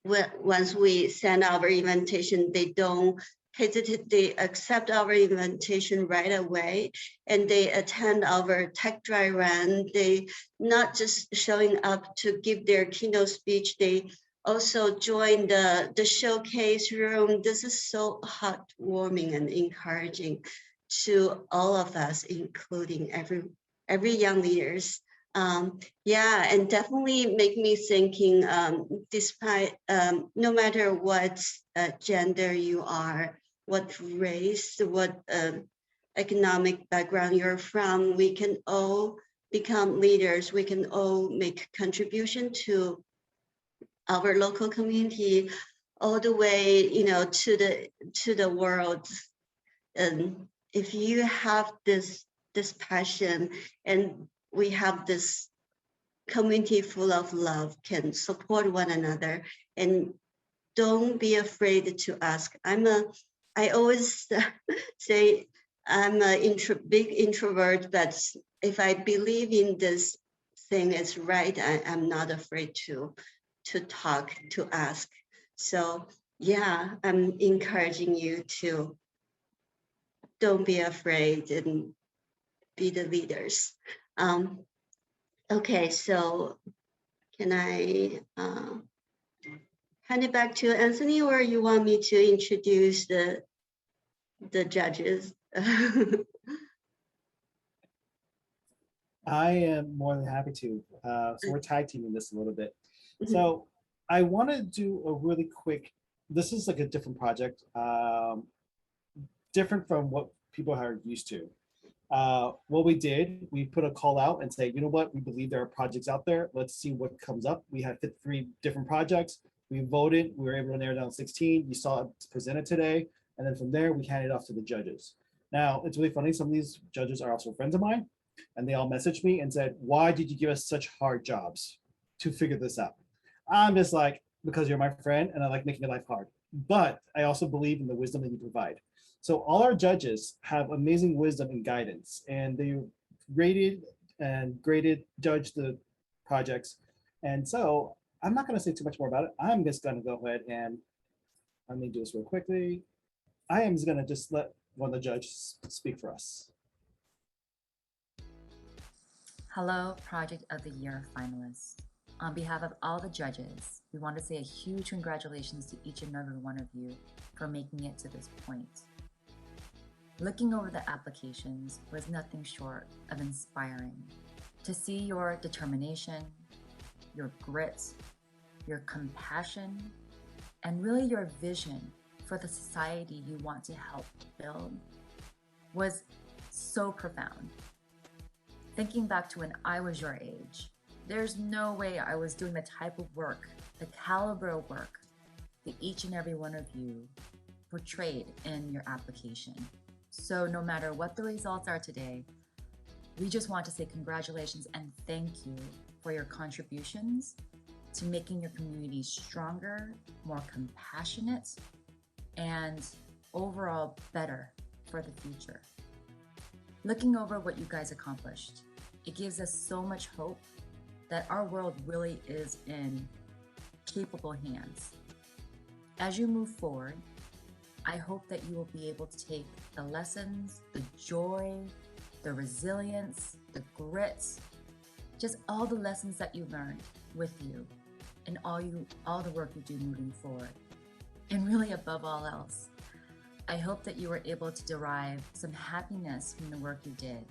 Speaker 1: once we send our invitation, they don't hesitate, they accept our invitation right away, and they attend our tech dry run. They not just showing up to give their keynote speech, they also join the showcase room. This is so heartwarming and encouraging to all of us, including every young leaders. Yeah, and definitely make me thinking, despite no matter what gender you are, what race, what economic background you're from, we can all become leaders. We can all make contribution to our local community, all the way, you know, to the world. And if you have this passion, and we have this community full of love, can support one another, and don't be afraid to ask. I always say I'm a big introvert, but if I believe in this thing is right, I'm not afraid to talk, to ask. So yeah, I'm encouraging you to don't be afraid and be the leaders. Okay, so can I hand it back to Anthony, or you want me to introduce the judges?
Speaker 3: I am more than happy to. So we're tag teaming this a little bit. So I want to do a really quick, this is like a different project, different from what people are used to. What we did, we put a call out and say, you know what, we believe there are projects out there. Let's see what comes up. We had 3 different projects. We voted, we were able to narrow down 16. You saw it presented today. And then from there, we handed it off to the judges. Now, it's really funny. Some of these judges are also friends of mine. And they all messaged me and said, why did you give us such hard jobs to figure this out? I'm just like, because you're my friend and I like making your life hard. But I also believe in the wisdom that you provide. So all our judges have amazing wisdom and guidance, and they rated and graded, judged the projects. And so I'm not going to say too much more about it. I'm just going to go ahead and let me do this real quickly. I am just going to just let one of the judges speak for us.
Speaker 7: Hello, Project of the Year finalists. On behalf of all the judges, we want to say a huge congratulations to each and every one of you for making it to this point. Looking over the applications was nothing short of inspiring. To see your determination, your grit, your compassion, and really your vision for the society you want to help build was so profound. Thinking back to when I was your age, there's no way I was doing the type of work, the caliber of work that each and every one of you portrayed in your application. So no matter what the results are today, we just want to say congratulations and thank you for your contributions to making your community stronger, more compassionate, and overall better for the future. Looking over what you guys accomplished, it gives us so much hope that our world really is in capable hands. As you move forward, I hope that you will be able to take the lessons, the joy, the resilience, the grit, just all the lessons that you learned with you and all the work you do moving forward. And really above all else, I hope that you were able to derive some happiness from the work you did,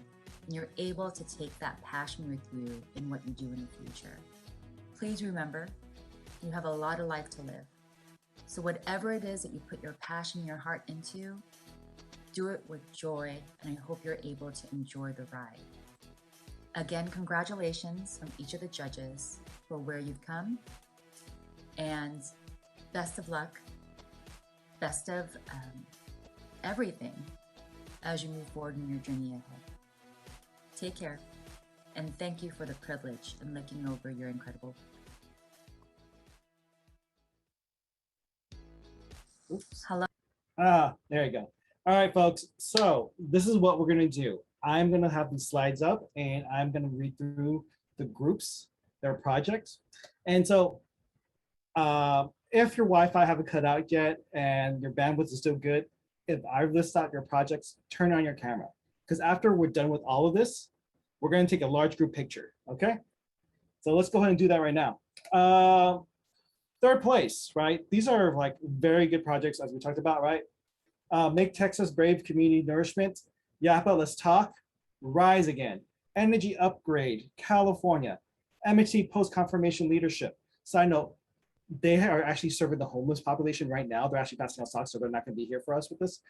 Speaker 7: and you're able to take that passion with you in what you do in the future. Please remember, you have a lot of life to live. So whatever it is that you put your passion, your heart into, do it with joy, and I hope you're able to enjoy the ride. Again, congratulations from each of the judges for where you've come, and best of luck, best of everything as you move forward in your journey ahead. Take care, and thank you for the privilege in looking over your incredible.
Speaker 3: Oops.
Speaker 7: Hello.
Speaker 3: There you go. All right, folks. So this is what we're going to do. I'm going to have these slides up and I'm going to read through the groups, their projects. And so if your Wi-Fi haven't cut out yet and your bandwidth is still good, if I list out your projects, turn on your camera. Because after we're done with all of this, we're going to take a large group picture. Okay. So let's go ahead and do that right now. Third place, right? These are like very good projects as we talked about, right? Make Texas Brave Community Nourishment, Yapa Let's Talk, Rise Again, Energy Upgrade, California, MHC Post-Confirmation Leadership. Side note, they are actually serving the homeless population right now. They're actually passing out stocks, so they're not going to be here for us with this.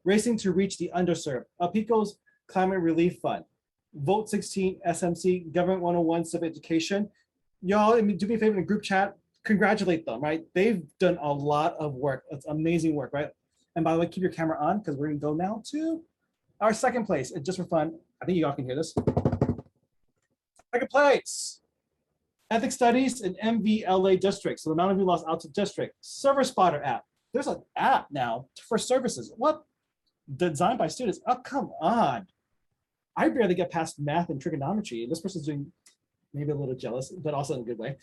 Speaker 3: Racing to Reach the Underserved, Apico's Climate Relief Fund, Vote 16 SMC, Government 101 Civic Education. Y'all, do me a favor in the group chat, congratulate them, right? They've done a lot of work. It's amazing work, right? And by the way, keep your camera on because we're going to go now to our second place. And just for fun, I think you all can hear this. Second place, Ethics Studies in MVLA District. So the Mountain View Los Altos District. Server Spotter app. There's an app now for services. What? Designed by students. Oh, come on. I barely get past math and trigonometry. And this person's doing maybe a little jealous, but also in a good way.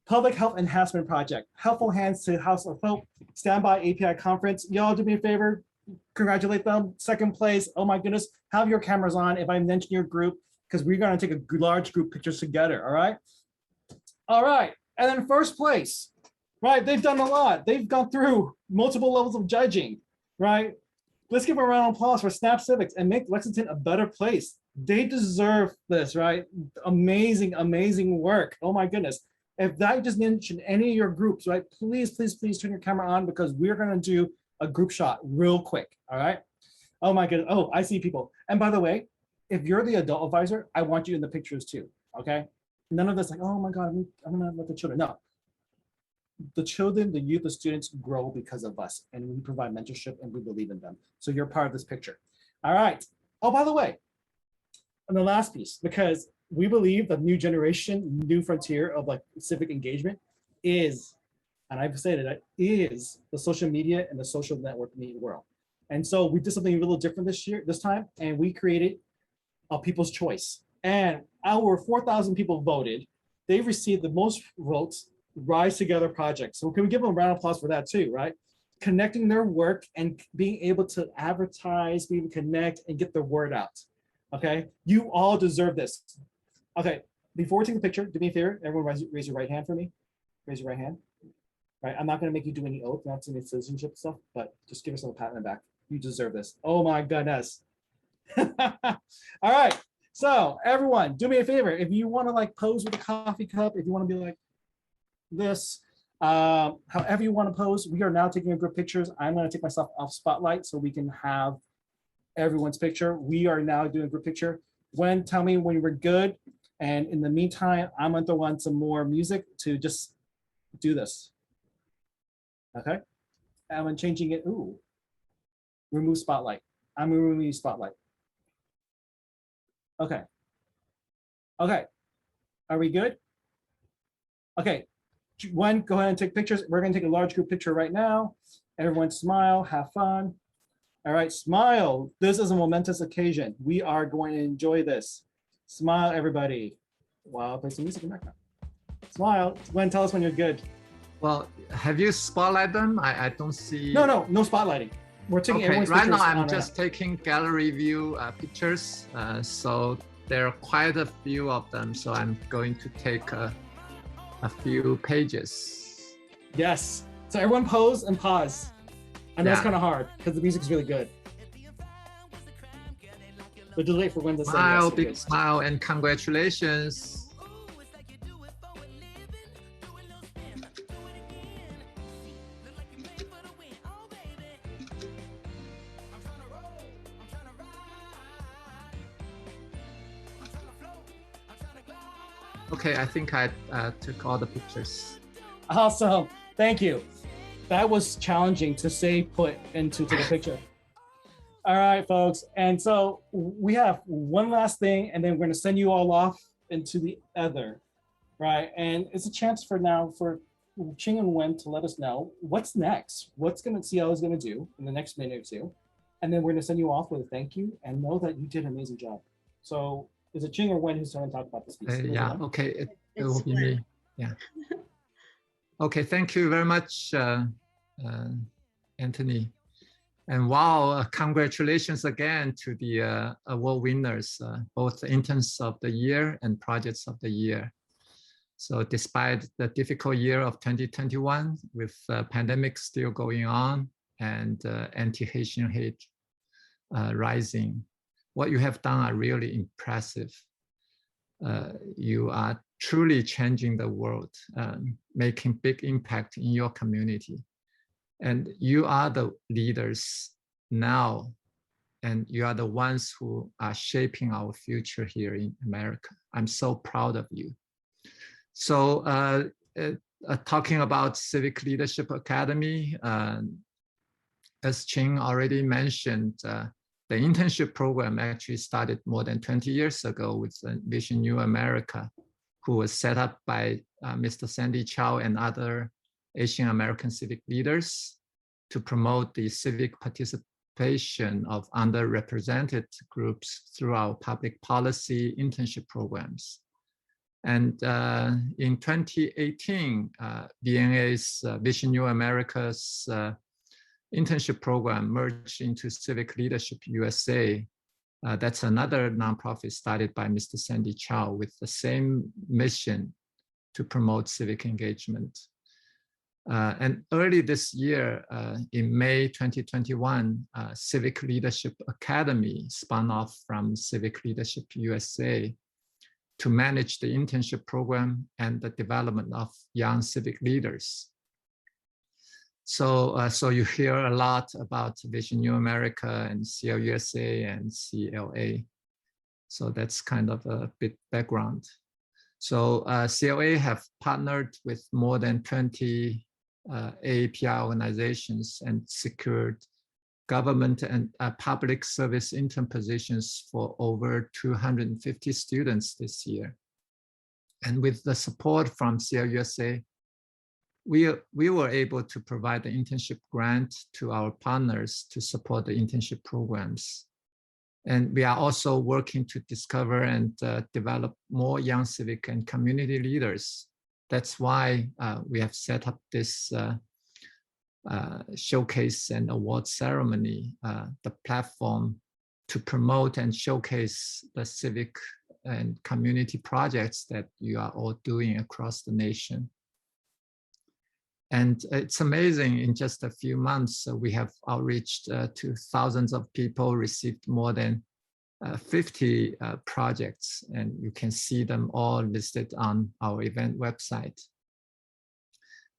Speaker 3: Public Health Enhancement Project, Helpful Hands to House of Hope, Standby API Conference. Y'all do me a favor, congratulate them. Second place, oh my goodness, have your cameras on. If I mention your group, because we're going to take a large group pictures together. All right. All right. And then first place, right? They've done a lot. They've gone through multiple levels of judging, right? Let's give a round of applause for Snap Civics and make Lexington a better place. They deserve this, right? Amazing, amazing work. Oh my goodness. If I just mentioned any of your groups, right, please, please, please turn your camera on because we're going to do a group shot real quick. All right. Oh my goodness. Oh, I see people. And by the way, if you're the adult advisor, I want you in the pictures too. Okay. None of this like, oh my God, I'm going to let the children. No. The children, the youth, the students grow because of us, and we provide mentorship and we believe in them. So you're part of this picture. All right. Oh, by the way, and the last piece, because we believe the new generation, new frontier of like civic engagement is, and I've said it, is the social media and the social networking world. And so we did something a little different this time, and we created a people's choice. And our 4,000 people voted. They received the most votes. Rise Together project. So can we give them a round of applause for that too, right? Connecting their work and being able to advertise, be able to connect and get the word out. Okay, you all deserve this. Okay, before we take the picture, do me a favor, everyone raise your right hand for me. Raise your right hand. Right, I'm not gonna make you do any oath, not any citizenship stuff, but just give yourself a pat on the back. You deserve this. Oh my goodness. All right, so everyone, do me a favor. If you wanna like pose with a coffee cup, if you wanna be like, this, however you want to pose, we are now taking a group pictures. I'm going to take myself off spotlight so we can have everyone's picture. We are now doing a group picture. When, tell me when we're good. And in the meantime, I'm going to throw on some more music to just do this. Okay. I'm changing it. Ooh, remove spotlight. I'm removing spotlight. Okay. Okay. Are we good? Okay. One, go ahead and take pictures. We're going to take a large group picture right now. Everyone smile, have fun. All right, smile. This is a momentous occasion. We are going to enjoy this. Smile, everybody. Wow, play some music in the background. Smile. Gwen, tell us when you're good.
Speaker 4: Well, have you spotlight them? I don't see.
Speaker 3: No spotlighting. We're taking everyone's
Speaker 4: right
Speaker 3: pictures.
Speaker 4: now, I'm just taking gallery view pictures. So there are quite a few of them. So I'm going to take a few pages.
Speaker 3: Yes. So everyone pose and pause. I know it's kind of hard because the music's really good. But just wait for when to say
Speaker 4: Smile,
Speaker 3: yes,
Speaker 4: big smile, and congratulations. Okay, I think I took all the pictures.
Speaker 3: Awesome. Thank you. That was challenging to stay put into the picture. All right, folks. And so we have one last thing, and then we're going to send you all off into the other, right? And it's a chance for now for Ching and Wen to let us know what's next, what's going to CL is going to do in the next minute or two. And then we're going to send you off with a thank you and know that you did an amazing job. So is it Ching or Wen who's going to talk about this piece?
Speaker 4: Yeah, okay, it will be me. Yeah. Okay, thank you very much, Anthony. And wow, congratulations again to the award winners, both interns of the year and projects of the year. So despite the difficult year of 2021, with pandemic still going on and anti-Haitian hate rising, what you have done are really impressive. You are truly changing the world, making big impact in your community. And you are the leaders now, and you are the ones who are shaping our future here in America. I'm so proud of you. So talking about Civic Leadership Academy, as Ching already mentioned, the internship program actually started more than 20 years ago with Vision New America, who was set up by Mr. Sandy Chau and other Asian American civic leaders to promote the civic participation of underrepresented groups through our public policy internship programs. And in 2018, VNA's Vision New America's internship program merged into Civic Leadership USA, That's another nonprofit started by Mr. Sandy Chau with the same mission to promote civic engagement. And early this year, in May 2021, Civic Leadership Academy spun off from Civic Leadership USA to manage the internship program and the development of young civic leaders. So, so you hear a lot about Vision New America and CLUSA and CLA. So that's kind of a bit background. So CLA have partnered with more than 20 AAPI organizations and secured government and public service intern positions for over 250 students this year. And with the support from CLUSA, we were able to provide the internship grant to our partners to support the internship programs. And we are also working to discover and develop more young civic and community leaders. That's why we have set up this showcase and award ceremony, the platform to promote and showcase the civic and community projects that you are all doing across the nation. And it's amazing, in just a few months, we have outreached to thousands of people, received more than 50 projects, and you can see them all listed on our event website.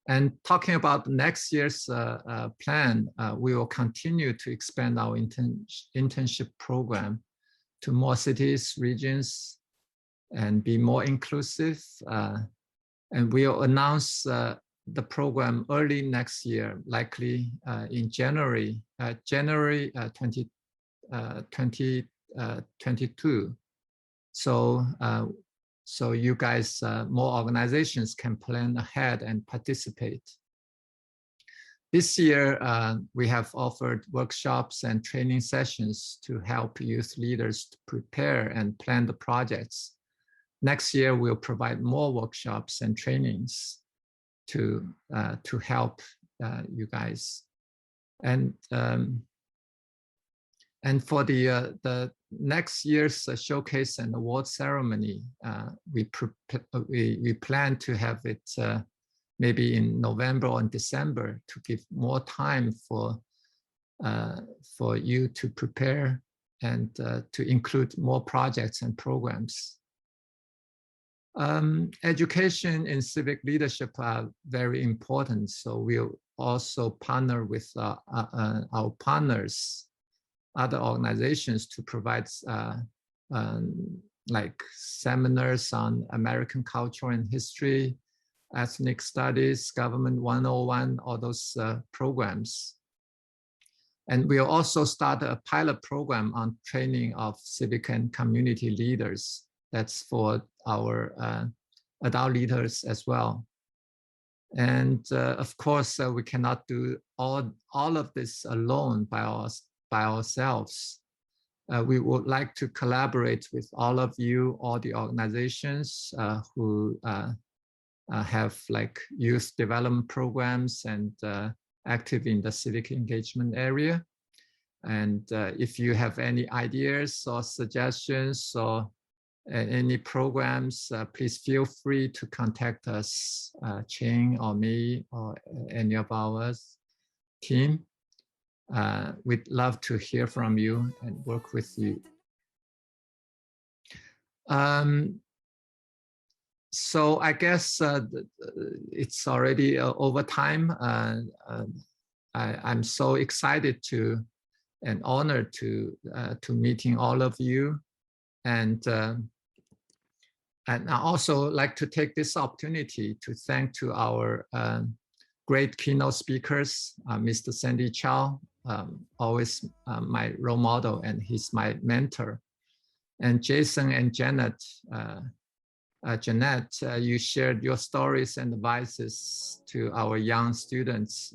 Speaker 4: And talking about next year's plan, we will continue to expand our internship program to more cities, regions, and be more inclusive. And we'll announce the program early next year, likely in January 2022. So so you guys, more organizations can plan ahead and participate. This year, we have offered workshops and training sessions to help youth leaders to prepare and plan the projects. Next year, we'll provide more workshops and trainings to help you guys. And for the next year's showcase and award ceremony, we plan to have it maybe in November or in December to give more time for you to prepare and to include more projects and programs. Education and civic leadership are very important, so we'll also partner with our partners, other organizations, to provide like seminars on American culture and history, ethnic studies, government 101, all those programs. And we'll also start a pilot program on training of civic and community leaders. That's for our adult leaders as well. And of course, we cannot do all of this alone by ourselves. We would like to collaborate with all of you, all the organizations who have like youth development programs and active in the civic engagement area. And if you have any ideas or suggestions or any programs, please feel free to contact us, Ching or me or any of our team. We'd love to hear from you and work with you. So I guess it's already over time. I'm so excited to and honored to meeting all of you. And I also like to take this opportunity to thank to our great keynote speakers, Mr. Sandy Chau, always my role model, and he's my mentor. And Jason and Jeanette, you shared your stories and advices to our young students.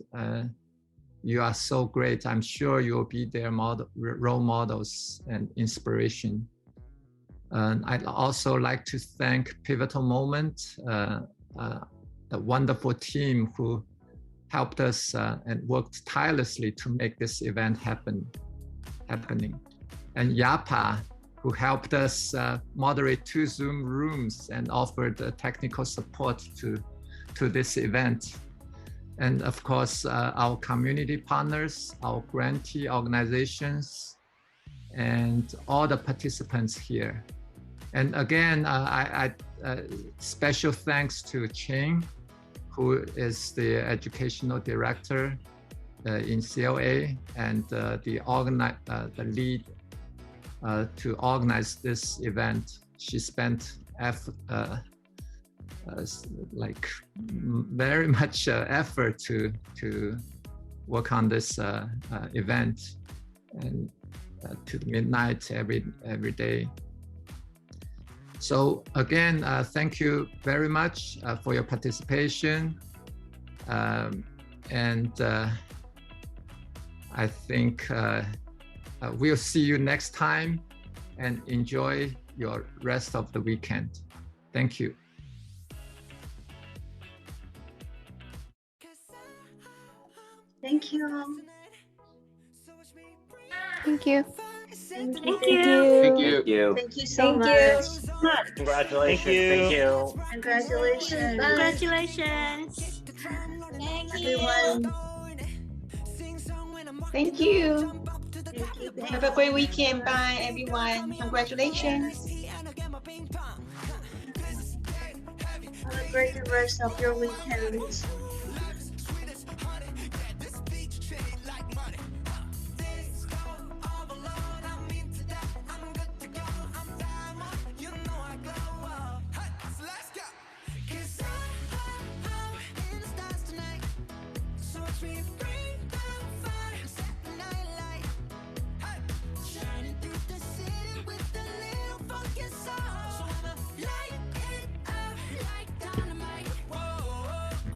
Speaker 4: You are so great. I'm sure you will be their role models and inspiration. And I'd also like to thank Pivotal Moment, the wonderful team who helped us and worked tirelessly to make this event happening. and Yapa, who helped us moderate 2 Zoom rooms and offered technical support to this event. And of course, our community partners, our grantee organizations, and all the participants here. And again, special thanks to Ching, who is the educational director in CLA and the lead to organize this event. She spent like very much effort to work on this event, and to midnight every day. So again, thank you very much for your participation, and I think we'll see you next time, and enjoy your rest of the weekend. Thank you.
Speaker 1: Thank you.
Speaker 8: Thank you.
Speaker 1: Thank
Speaker 8: Thank
Speaker 1: you.
Speaker 8: you.
Speaker 9: Thank you.
Speaker 1: Thank you so
Speaker 8: Thank
Speaker 1: much.
Speaker 9: Congratulations.
Speaker 10: Thank you.
Speaker 1: Congratulations.
Speaker 11: Congratulations.
Speaker 1: Everyone.
Speaker 8: Thank you.
Speaker 1: Thank you.
Speaker 8: Have a great weekend. Bye, everyone. Congratulations.
Speaker 1: Have a great rest of your weekend.